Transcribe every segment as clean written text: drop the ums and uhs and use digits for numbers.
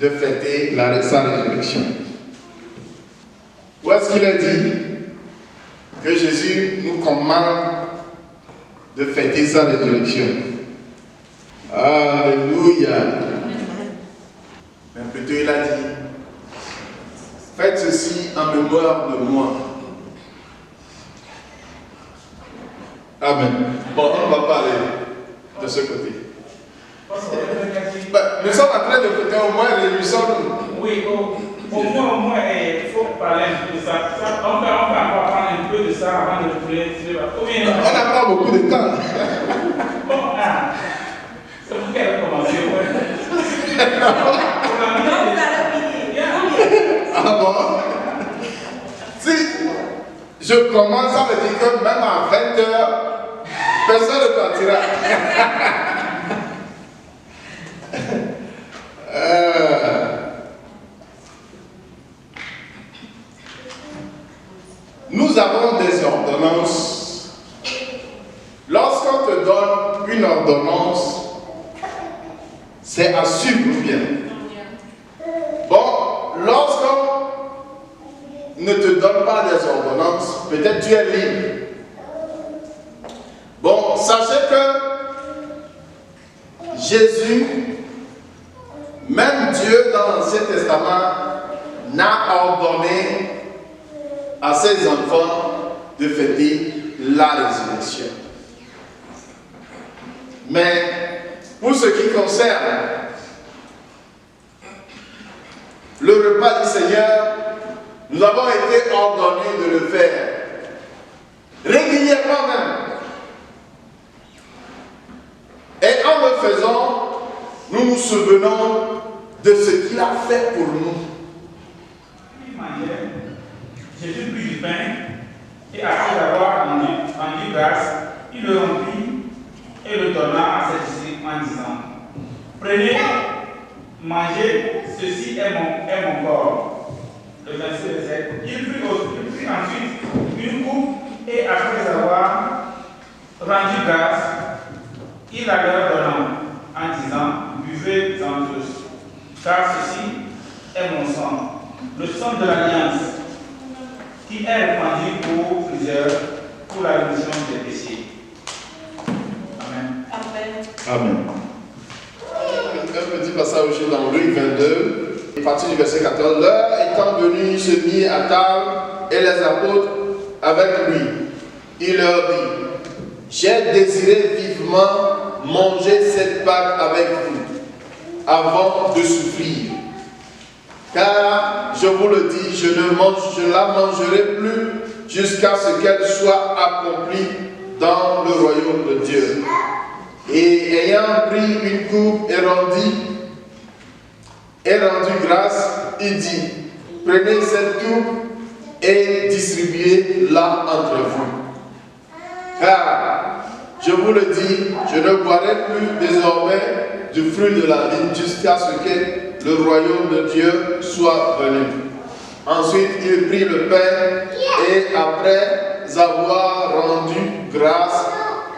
de fêter sa résurrection. Où est-ce qu'il est dit que Jésus nous commande de fêter sa résurrection? Alléluia. Mais plutôt il a dit, faites ceci en mémoire de moi. Amen. Bon, on va parler de ce côté. Nous sommes en train de fêter au moins réjouissons-nous. Oui, au moins, il faut parler un peu de ça. On va encore parler un peu de ça avant de trouver. On n'a pas beaucoup de temps. Bon, c'est vous qui avez commencé. Ah bon? Si je commence, ça veut dire que même à 20h, personne ne partira. Nous avons des ordonnances. Lorsqu'on te donne une ordonnance, c'est à suivre bien. Bon, lorsqu'on ne te donne pas des ordonnances, peut-être tu es libre. Bon, sachez que Jésus, même Dieu dans l'Ancien Testament, n'a ordonné à ses enfants de fêter la résurrection. Mais pour ce qui concerne le repas du Seigneur, nous avons été ordonnés de le faire régulièrement même. Et en le faisant, nous nous souvenons de ce qu'il a fait pour nous. Il mangeait, Jésus prit du pain et après avoir rendu grâce, il le remplit et le donna à ses disciples en disant, prenez, mangez, ceci est mon corps. Le verset 7. Il prit ensuite une coupe et après avoir rendu grâce, il la leur donna en disant, buvez-en tous, car ceci est mon sang, le sang de l'alliance, qui est répandu pour plusieurs, pour la rémission des péchés. Amen. Amen. Un petit passage aussi dans Luc 22, à partir du verset 14. L'heure étant venue, il se mit à table et les apôtres avec lui. Il leur dit, j'ai désiré vivement manger cette Pâque avec vous avant de souffrir. Car, je vous le dis, je ne la mangerai plus jusqu'à ce qu'elle soit accomplie dans le royaume de Dieu. Et ayant pris une coupe et rendu grâce, il dit, prenez cette coupe et distribuez-la entre vous. Car, je vous le dis, je ne boirai plus désormais du fruit de la vigne jusqu'à ce que le royaume de Dieu soit venu. Ensuite, il prit le pain et après avoir rendu grâce,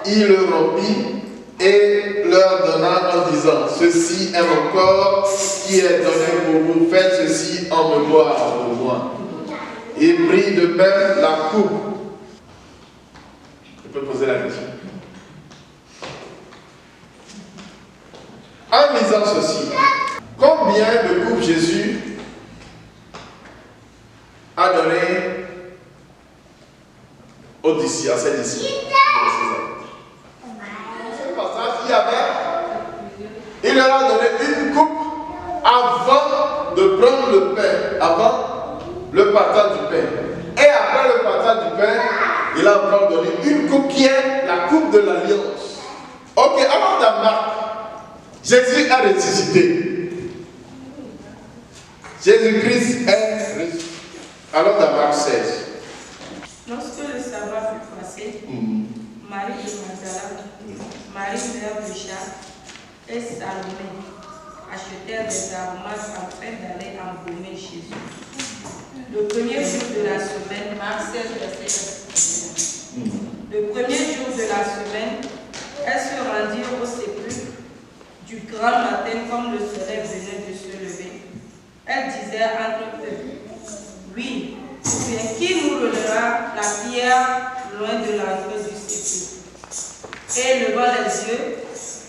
il le rompit et leur donna en disant, ceci est mon corps qui est donné pour vous, faites ceci en mémoire de moi. Il prit de même la coupe. Je peux poser la question. En lisant ceci, combien de coupes Jésus a donné aux disciples, à ses disciples? Il leur a donné une coupe avant de prendre le pain, avant le partage du pain. Et après le partage du pain, il a encore donné une coupe qui est la coupe de l'alliance. Ok, alors dans Marc, Jésus a ressuscité. Jésus-Christ est ressuscité. Alors dans Marc 16. Lorsque le sabbat fut passé, Marie de Magdala, Marie mère de Jacques et Salomé achetèrent des aromates afin d'aller embaumer Jésus. Le premier jour de la semaine, Marc 16, verset 1. Le premier jour de la semaine, elles se rendirent au sépulcre du grand matin comme le soleil venait de se lever. Et levant les yeux,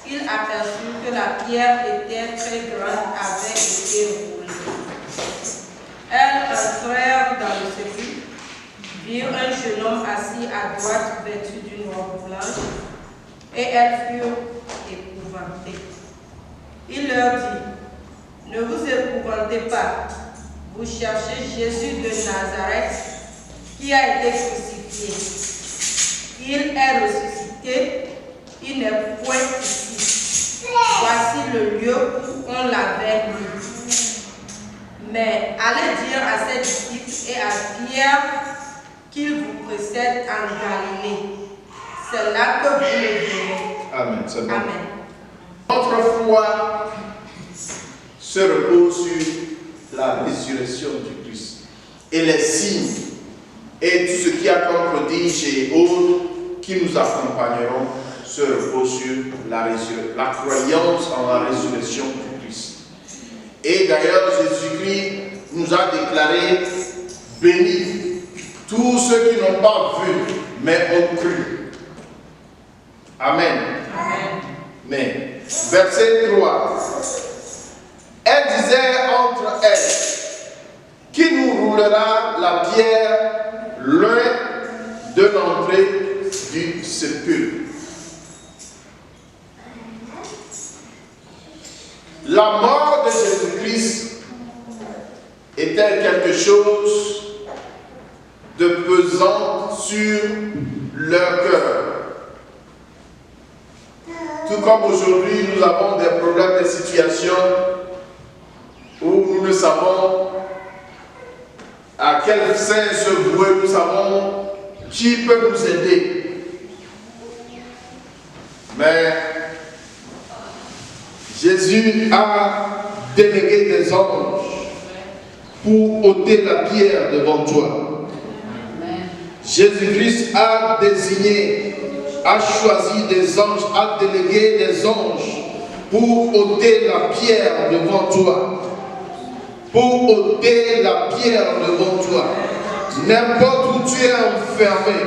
il aperçut que la pierre était très grande, avait été roulée. Elles entrèrent dans le sépulcre, virent un jeune homme assis à droite, vêtu d'une robe blanche, et elles furent épouvantées. Il leur dit: ne vous épouvantez pas, vous cherchez Jésus de Nazareth qui a été crucifié. Il est ressuscité, il n'est point ici. Voici le lieu où on l'avait mis. Mais allez dire à ses disciples et à Pierre qu'il vous précède en Galilée. C'est là que vous le verrez. Amen. C'est bon. Amen. Notre foi se repose sur la résurrection du Christ. Et les signes et tout ce qui a comme prodige et autres qui nous accompagneront se repose sur la croyance en la résurrection du Christ. Et d'ailleurs, Jésus-Christ nous a déclaré bénis tous ceux qui n'ont pas vu, mais ont cru. Amen. Amen. Mais, verset 3. Elle disait entre elles: qui nous roulera la pierre loin de l'entrée du sépulcre? La mort de Jésus-Christ était quelque chose de pesant sur leur cœur. Tout comme aujourd'hui, nous avons des problèmes, des situations où nous ne savons à quel sein se vouer, nous savons qui peut nous aider. Mais Jésus a délégué des anges pour ôter la pierre devant toi. Jésus-Christ a désigné, a choisi des anges, a délégué des anges pour ôter la pierre devant toi. Pour ôter la pierre devant toi. N'importe où tu es enfermé,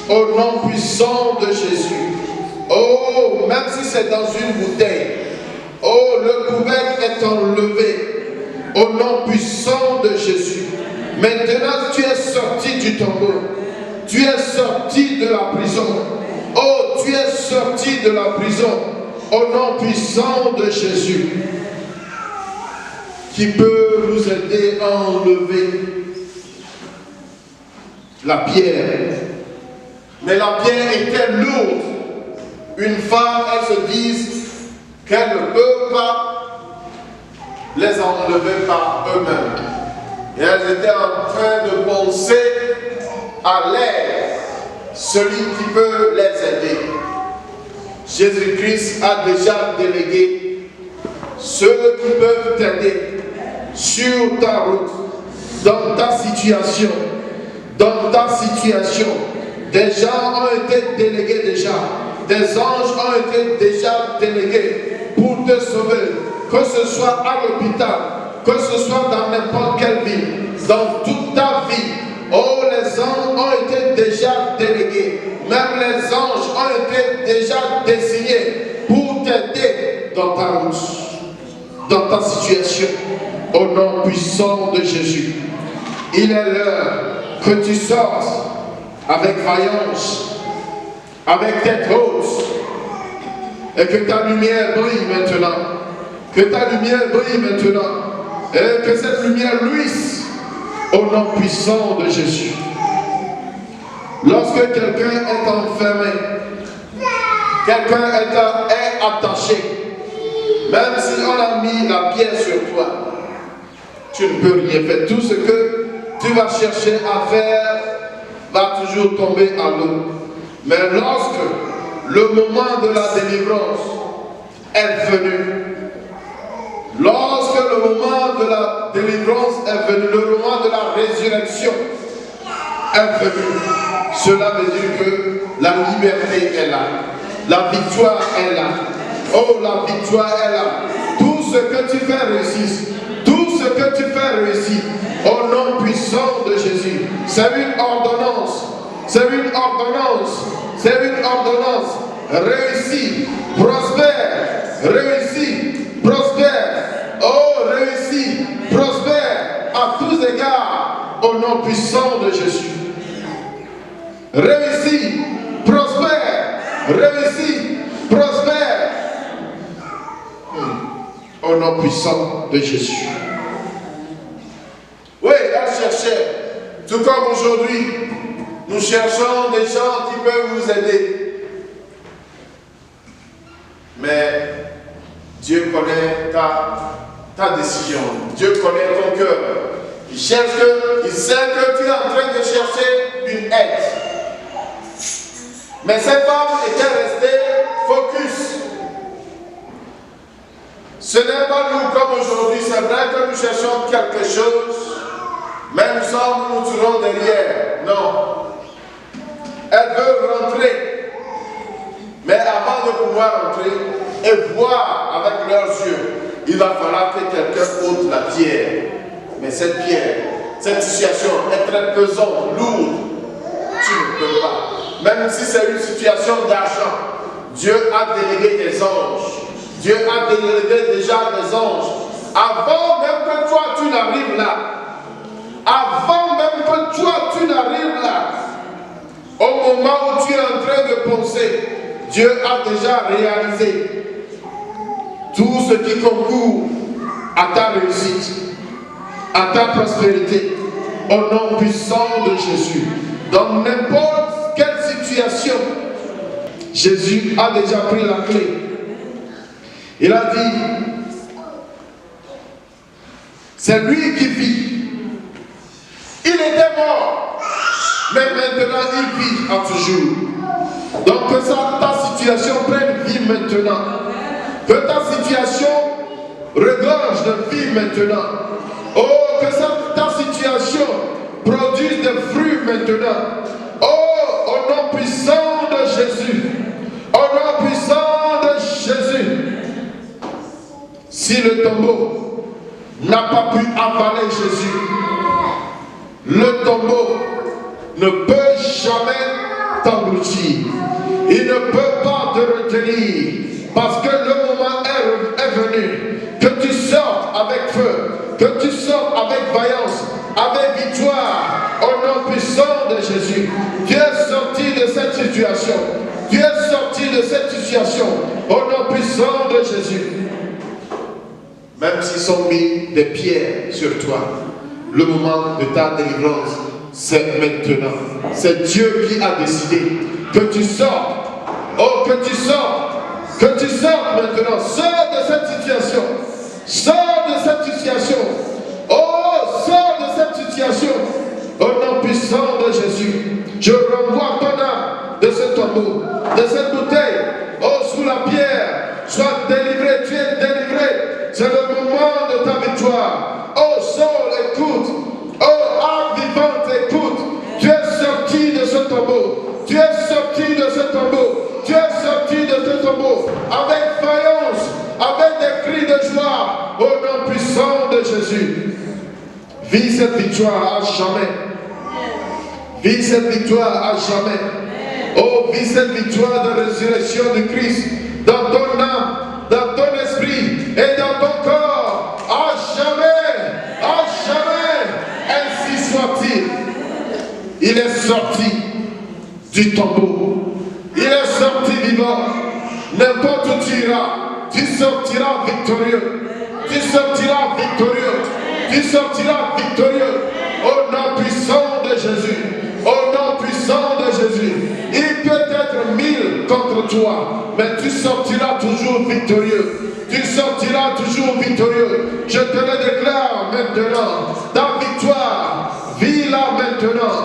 au nom puissant de Jésus. Oh, même si c'est dans une bouteille, oh, le couvercle est enlevé au nom puissant de Jésus. Maintenant, tu es sorti du tombeau. Tu es sorti de la prison. Oh, tu es sorti de la prison au nom puissant de Jésus, qui peut nous aider à enlever la pierre. Mais la pierre était lourde. Une femme, elles se disent qu'elles ne peuvent pas les enlever par eux-mêmes. Et elles étaient en train de penser à l'aide, celui qui peut les aider. Jésus-Christ a déjà délégué ceux qui peuvent t'aider sur ta route, dans ta situation. Dans ta situation, des gens ont été délégués déjà. Des anges ont été déjà délégués pour te sauver, que ce soit à l'hôpital, que ce soit dans n'importe quelle ville, dans toute ta vie. Oh, les anges ont été déjà délégués, même les anges ont été déjà désignés pour t'aider dans ta route, dans ta situation, au nom puissant de Jésus. Il est l'heure que tu sortes avec vaillance, avec tête haute, et que ta lumière brille maintenant, que ta lumière brille maintenant, et que cette lumière luise au nom puissant de Jésus. Lorsque quelqu'un est enfermé, quelqu'un est attaché, même si on a mis la pierre sur toi, tu ne peux rien faire. Tout ce que tu vas chercher à faire va toujours tomber à l'eau. Mais lorsque le moment de la délivrance est venu, lorsque le moment de la délivrance est venu, le moment de la résurrection est venu, cela veut dire que la liberté est là, la victoire est là. Oh, la victoire est là. Tout ce que tu fais réussir, tout ce que tu fais réussir, au nom puissant de Jésus. C'est une ordonnance, c'est une ordonnance, c'est une ordonnance. réussis, prospère, réussis, prospère. Oh, réussis, prospère à tous égards au nom puissant de Jésus. Réussis, prospère, réussis, prospère. Au nom puissant de Jésus. Oui, elle cherchait. Tout comme aujourd'hui, nous cherchons des gens qui peuvent nous aider. Mais Dieu connaît ta décision. Dieu connaît ton cœur. Il sait que tu es en train de chercher une aide. Mais cette femme était restée focus. Ce n'est pas nous comme aujourd'hui. C'est vrai que nous cherchons quelque chose, mais nous tournons derrière. Non. Elle veut rentrer. Mais avant de pouvoir rentrer et voir avec leurs yeux, il va falloir que quelqu'un ôte la pierre. Mais cette pierre, cette situation est très pesante, lourde. Tu ne peux pas. Même si c'est une situation d'argent, Dieu a délégué des anges. Dieu a délégué déjà des anges. Avant même que toi tu n'arrives là. Avant même que toi tu n'arrives là. Au moment où tu es en train de penser, Dieu a déjà réalisé tout ce qui concourt à ta réussite, à ta prospérité, au nom puissant de Jésus. Dans n'importe quelle situation, Jésus a déjà pris la clé. Il a dit, c'est lui qui vit. Il était mort, mais maintenant il vit en toujours. Donc que ta situation prenne vie maintenant. Que ta situation regorge de vie maintenant. Oh, que ta situation produise des fruits maintenant. Oh, au nom puissant de Jésus. Au nom puissant de Jésus. Si le tombeau n'a pas pu avaler Jésus, le tombeau ne peut jamais t'engloutir. Il ne peut pas te retenir. Parce que le moment est venu. Que tu sortes avec feu. Que tu sortes avec vaillance. Avec victoire. Au nom puissant de Jésus. Tu es sorti de cette situation. Tu es sorti de cette situation. Au nom puissant de Jésus. Même s'ils ont mis des pierres sur toi, le moment de ta délivrance, c'est maintenant. C'est Dieu qui a décidé que tu sortes. Oh, que tu sortes. Que tu sortes maintenant. Sors de cette situation. Sors de cette situation. Oh, sors de cette situation. Au nom puissant de Jésus. Je renvoie ton âme de ce tombeau, de cette bouteille. Oh, sous la pierre. Sois délivré. Tu es délivré. C'est le moment de ta victoire. Oh, soul, écoute. Oh, âme vivante, écoute. Tu es sorti de ce tombeau. Tu es sorti de ce tombeau. Tu es sorti de ce tombeau avec faïence, avec des cris de joie, au nom puissant de Jésus. Vis cette victoire à jamais. Vis cette victoire à jamais. Oh, vis cette victoire de résurrection de Christ dans ton âme, dans ton esprit et dans ton corps. À jamais, à jamais. Ainsi soit-il. Il est sorti du tombeau. Il est sorti vivant. N'importe où tu iras, tu sortiras victorieux. Tu sortiras victorieux. Tu sortiras victorieux. Au nom puissant de Jésus. Au nom puissant de Jésus. Il peut être 1000 contre toi, mais tu sortiras toujours victorieux. Tu sortiras toujours victorieux. Je te le déclare maintenant. Ta victoire, vis-la maintenant.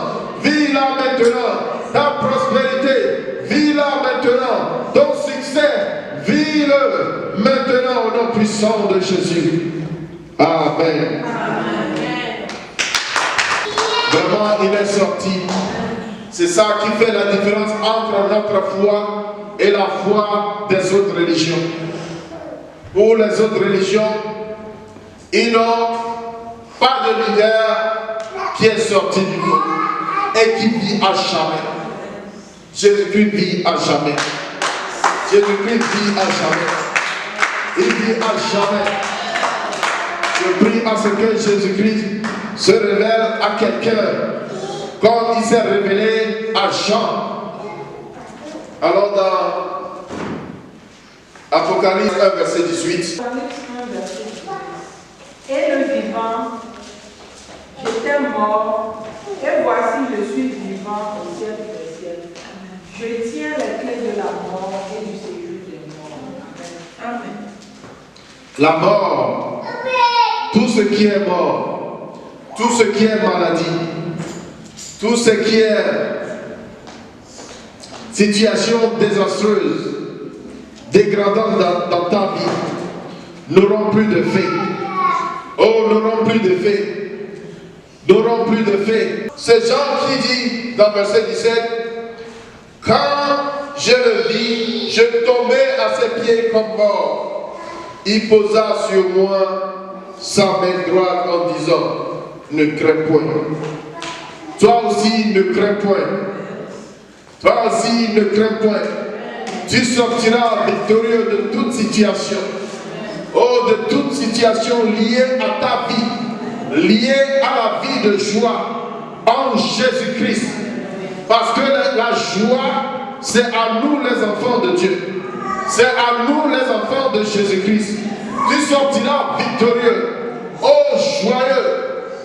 Vis-la maintenant. Ta prospérité, vis-la maintenant. Ton succès, vis-le maintenant au nom puissant de Jésus. Amen. Vraiment, il est sorti. C'est ça qui fait la différence entre notre foi et la foi des autres religions. Pour les autres religions, ils n'ont pas de leader qui est sorti du monde et qui vit à jamais. Jésus-Christ vit à jamais. Jésus-Christ vit à jamais. Il vit à jamais. Je prie à ce que Jésus-Christ se révèle à quelqu'un comme il s'est révélé à Jean. Alors dans Apocalypse 1, verset 18. Et le vivant, j'étais mort, et voici je suis vivant au ciel des ciels. Je tiens les clés de la mort et du séjour des morts. Amen. La mort, tout ce qui est mort, tout ce qui est maladie, tout ce qui est situation désastreuse, dégradante dans ta vie, n'auront plus de fait. Oh, n'auront plus de fait. N'auront plus de fait. C'est Jean qui dit dans verset 17, quand je le vis, je tombais à ses pieds comme mort. Il posa sur moi sa main droite en disant, ne crains point. Toi aussi ne crains point. Toi aussi ne crains point. Tu sortiras victorieux de toute situation. Oh, de toute situation liée à ta vie, liée à la vie de joie en Jésus-Christ. Parce que la joie, c'est à nous les enfants de Dieu. C'est à nous les enfants de Jésus-Christ. Tu sortiras victorieux, oh joyeux,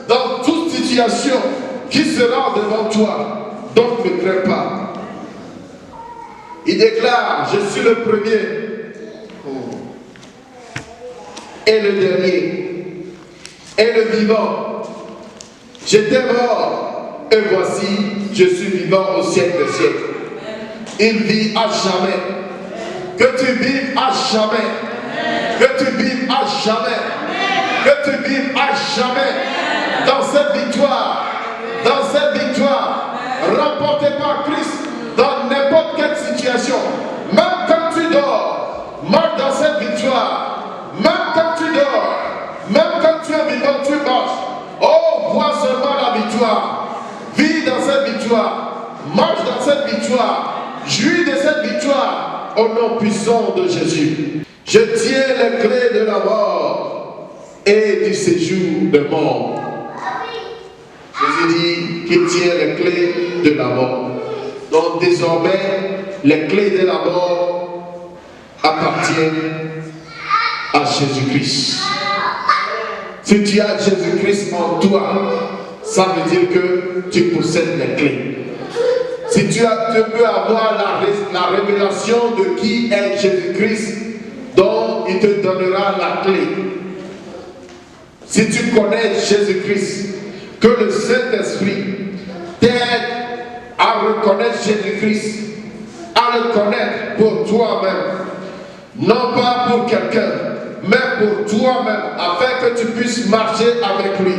dans toute situation qui sera devant toi. Donc ne crains pas. Il déclare, je suis le premier et le dernier et le vivant. J'étais mort et voici, je suis vivant au siècle des siècles. Il vit à jamais. Que tu vives à jamais. Que tu vives à jamais. Que tu vives à jamais dans cette victoire. Dans cette victoire remportée par Christ dans n'importe quelle situation. Même quand tu dors, marche dans cette victoire. Même quand tu dors, même quand tu es vivant, tu marches. Oh, vois seulement la victoire. Vis dans cette victoire. Marche dans cette victoire. Jouis de cette victoire au nom puissant de Jésus. Je tiens les clés de la mort et du séjour de mort. Jésus dit qu'il tient les clés de la mort. Donc désormais, les clés de la mort appartiennent à Jésus-Christ. Si tu as Jésus-Christ en toi, ça veut dire que tu possèdes les clés. Si tu peux avoir la révélation de qui est Jésus-Christ, donc il te donnera la clé. Si tu connais Jésus-Christ, que le Saint-Esprit t'aide à reconnaître Jésus-Christ, à le connaître pour toi-même, non pas pour quelqu'un, mais pour toi-même, afin que tu puisses marcher avec lui.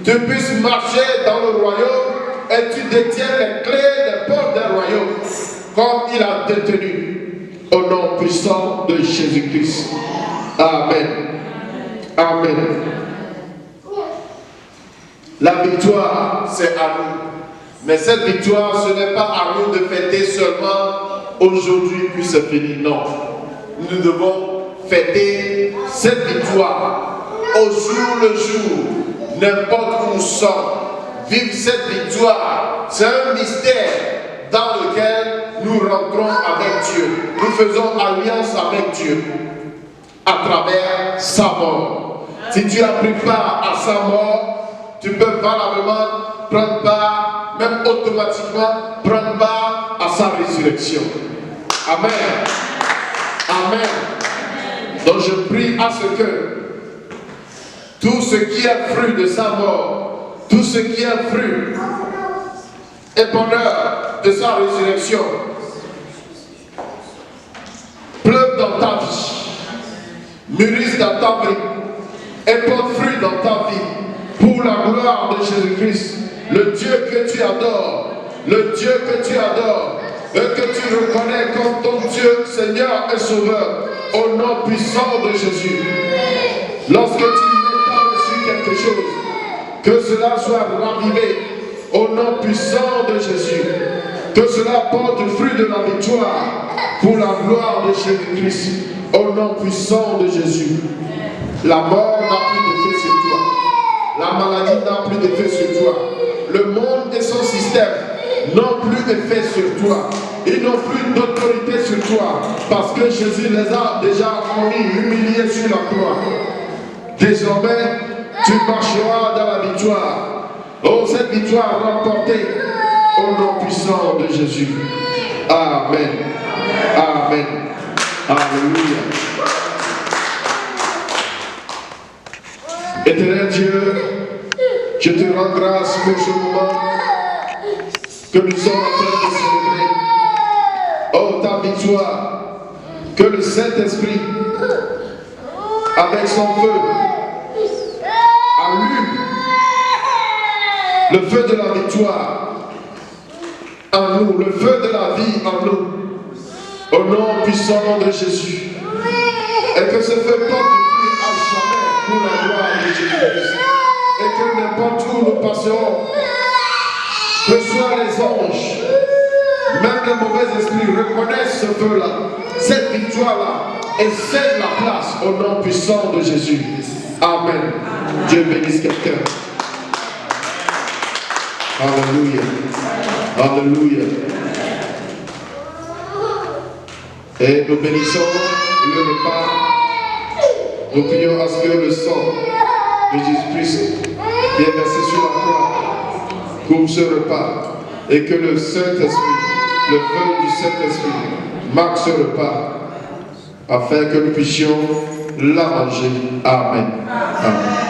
Tu puisses marcher dans le royaume et tu détiens les clés des portes du royaume, comme il a détenu, au nom puissant de Jésus-Christ. Amen. Amen. La victoire, c'est à nous. Mais cette victoire, ce n'est pas à nous de fêter seulement aujourd'hui, puis c'est fini. Non. Nous devons fêter cette victoire au jour le jour, n'importe où nous sommes. Vivre cette victoire, c'est un mystère dans lequel nous rentrons avec Dieu. Nous faisons alliance avec Dieu à travers sa mort. Si tu as pris part à sa mort, tu peux valablement prendre part, même automatiquement prendre part à sa résurrection. Amen. Amen. Donc je prie à ce que tout ce qui est fruit de sa mort, tout ce qui est fruit et bonheur de sa résurrection pleuve dans ta vie, mûrisse dans ta vie et porte fruit dans ta vie pour la gloire de Jésus-Christ, le Dieu que tu adores, le Dieu que tu adores et que tu reconnais comme ton Dieu, Seigneur et Sauveur, au nom puissant de Jésus. Lorsque tu mettras dessus quelque chose, que cela soit ravivé au nom puissant de Jésus. Que Que cela porte le fruit de la victoire pour la gloire de Jésus-Christ. Au nom puissant de Jésus. La mort n'a plus d'effet sur toi. La maladie n'a plus d'effet sur toi. Le monde et son système n'ont plus d'effet sur toi. Ils n'ont plus d'autorité sur toi. Parce que Jésus les a déjà humiliés sur la croix. Désormais, tu marcheras dans la victoire. Oh, cette victoire remportée au nom puissant de Jésus. Amen. Amen. Alléluia. Éternel Dieu, je te rends grâce pour ce moment que nous sommes en train de célébrer. Oh, ta victoire, que le Saint-Esprit, avec son feu, allume le feu de la victoire en nous, le feu de la vie en nous, au nom puissant de Jésus. Et que ce feu porte fruit à jamais pour la gloire de Jésus-Christ. Et que n'importe où nous passerons, que ce soit les anges, même les mauvais esprits reconnaissent ce feu-là, cette victoire-là, et cèdent la place au nom puissant de Jésus. Amen. Dieu bénisse quelqu'un. Alléluia. Alléluia. Et nous bénissons le repas. Nous prions à ce que le sang de Jésus-Christ vienne versé sur la croix couvre ce repas. Et que le Saint-Esprit, le feu du Saint-Esprit, marque ce repas afin que nous puissions la manger. Amen. Amen.